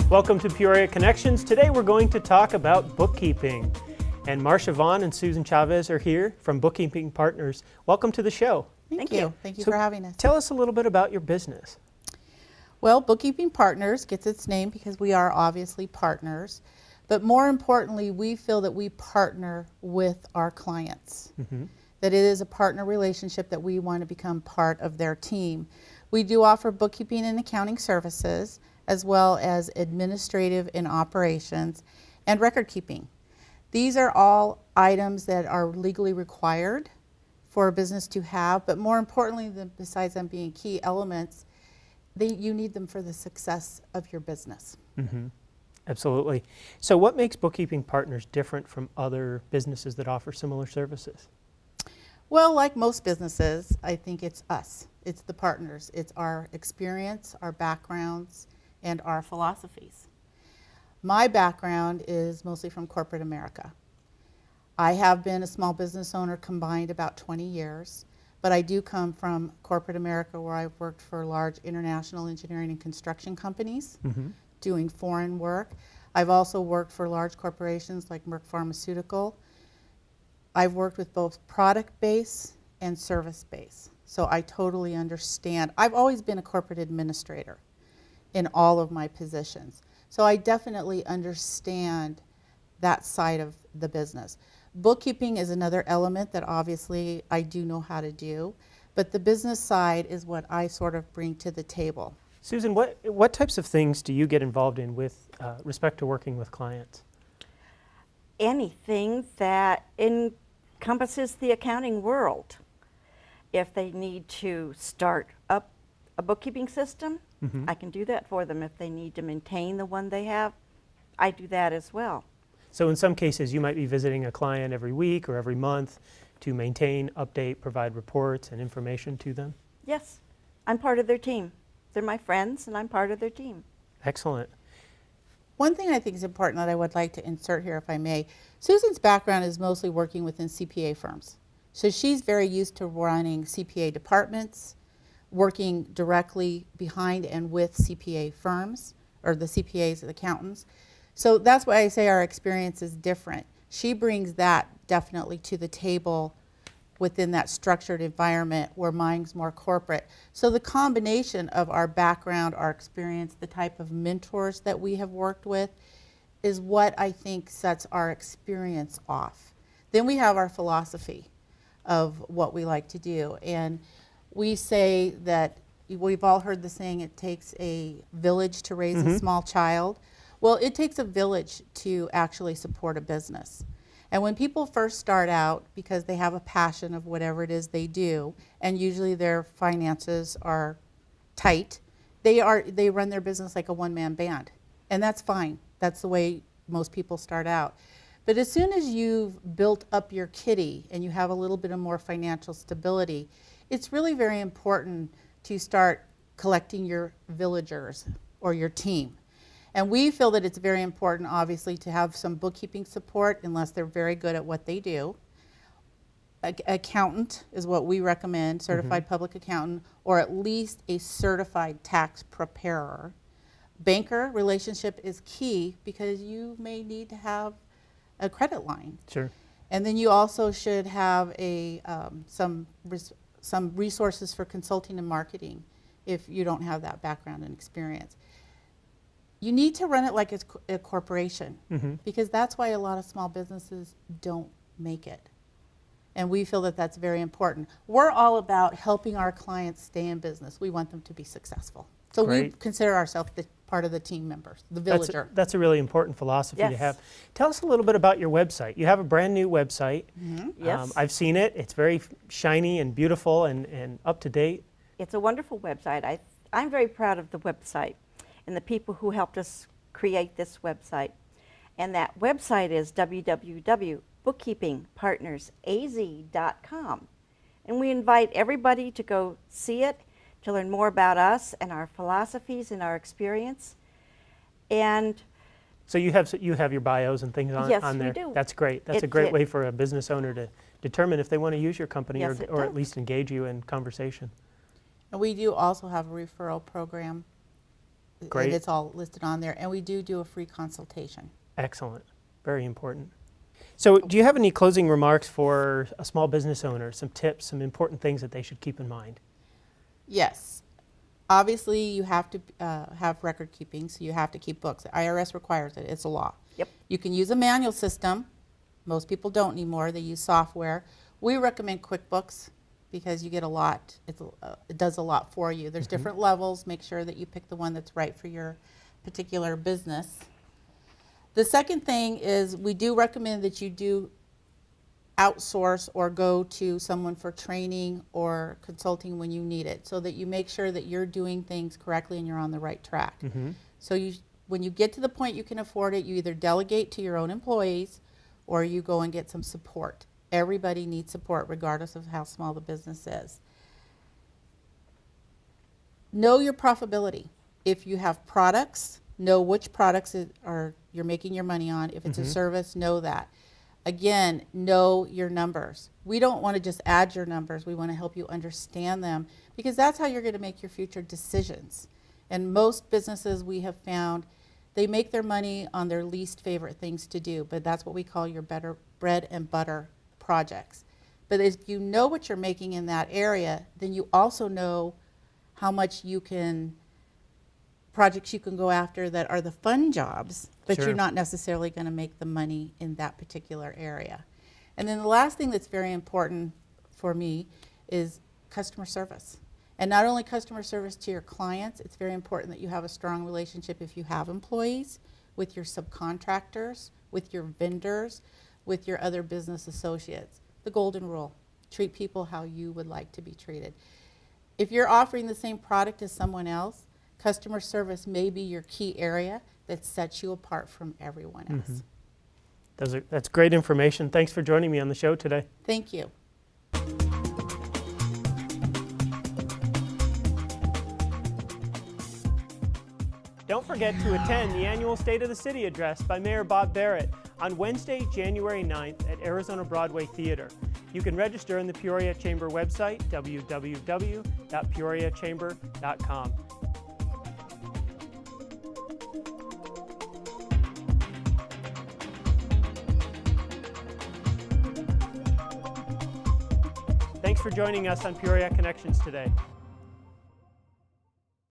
Welcome to Peoria Connections. Today we're going to talk about bookkeeping. And Marcia Vaughn and Susan Chavez are here from Bookkeeping Partners. Welcome to the show. Thank you. Thank you for having us. Tell us a little bit about your business. Well, Bookkeeping Partners gets its name because we are obviously partners. But more importantly, we feel that we partner with our clients. That it is a partner relationship that we want to become part of their team. We do offer bookkeeping and accounting services, as well as administrative and operations, and record keeping. These are all items that are legally required for a business to have, but more importantly, besides them being key elements, you need them for the success of your business. Absolutely. So what makes Bookkeeping Partners different from other businesses that offer similar services? Well, like most businesses, I think it's us. It's the partners. It's our experience, our backgrounds, and our philosophies. My background is mostly from corporate America. I have been a small business owner combined about 20 years, but I do come from corporate America where I've worked for large international engineering and construction companies, doing foreign work. I've also worked for large corporations like Merck Pharmaceutical. I've worked with both product-based and service-based, so I totally understand. I've always been a corporate administrator in all of my positions, so I definitely understand that side of the business. Bookkeeping is another element that obviously I do know how to do, but the business side is what I sort of bring to the table. Susan, what types of things do you get involved in with respect to working with clients? Anything that encompasses the accounting world. If they need to start up a bookkeeping system, I can do that for them. If they need to maintain the one they have, I do that as well. So in some cases you might be visiting a client every week or every month to maintain, update, provide reports and information to them? Yes, I'm part of their team. They're my friends and I'm part of their team. Excellent. One thing I think is important that I would like to insert here, if I may, Susan's background is mostly working within CPA firms. So she's very used to running CPA departments, working directly behind and with CPA firms, or the CPAs, the accountants. So that's why I say our experience is different. She brings that definitely to the table within that structured environment where mine's more corporate. So the combination of our background, our experience, the type of mentors that we have worked with is what I think sets our experience off. Then we have our philosophy of what we like to do. And we say that, we've all heard the saying, it takes a village to raise a small child. Well, it takes a village to actually support a business. And when people first start out, because they have a passion of whatever it is they do, and usually their finances are tight, they run their business like a one-man band. And that's fine. That's the way most people start out. But as soon as you've built up your kitty and you have a little bit of more financial stability, it's really very important to start collecting your villagers or your team. And we feel that it's very important, obviously, to have some bookkeeping support unless they're very good at what they do. Accountant is what we recommend, certified public accountant, or at least a certified tax preparer. Banker relationship is key because you may need to have a credit line. Sure. And then you also should have some resources for consulting and marketing if you don't have that background and experience. You need to run it like it's a corporation because that's why a lot of small businesses don't make it. And we feel that that's very important. We're all about helping our clients stay in business. We want them to be successful. So we consider ourselves part of the team members, the villager. That's a really important philosophy to have. Tell us a little bit about your website. You have a brand new website. Yes. I've seen it. It's very shiny and beautiful and up to date. It's a wonderful website. I'm very proud of the website and the people who helped us create this website. And that website is www.bookkeepingpartnersaz.com. And we invite everybody to go see it, to learn more about us and our philosophies and our experience. And so you have your bios and things on there? Yes, we do. That's great. That's a great way for a business owner to determine if they want to use your company or at least engage you in conversation. And we do also have a referral program Great. And it's all listed on there. And we do a free consultation. Excellent. Very important. So do you have any closing remarks for a small business owner, some tips, some important things that they should keep in mind? Yes. Obviously, you have to have record keeping, so you have to keep books. The IRS requires it. It's a law. Yep. You can use a manual system. Most people don't anymore. They use software. We recommend QuickBooks because you get a lot. It does a lot for you. There's different levels. Make sure that you pick the one that's right for your particular business. The second thing is we do recommend that you do outsource or go to someone for training or consulting when you need it, so that you make sure that you're doing things correctly and you're on the right track. So when you get to the point you can afford it, you either delegate to your own employees or you go and get some support. Everybody needs support regardless of how small the business is. Know your profitability. If you have products, know which products you're making your money on. If it's a service, know that. Again, know your numbers. We don't want to just add your numbers. We want to help you understand them, because that's how you're going to make your future decisions. And most businesses we have found, they make their money on their least favorite things to do, but that's what we call your better bread and butter projects. But if you know what you're making in that area, then you also know how much projects you can go after that are the fun jobs, but Sure. you're not necessarily going to make the money in that particular area. And then the last thing that's very important for me is customer service. And not only customer service to your clients, it's very important that you have a strong relationship if you have employees, with your subcontractors, with your vendors, with your other business associates. The golden rule: treat people how you would like to be treated. If you're offering the same product as someone else, customer service may be your key area that sets you apart from everyone else. That's great information. Thanks for joining me on the show today. Thank you. Don't forget to attend the annual State of the City address by Mayor Bob Barrett on Wednesday, January 9th at Arizona Broadway Theater. You can register on the Peoria Chamber website, www.peoriachamber.com. Thanks for joining us on Peoria Connections today.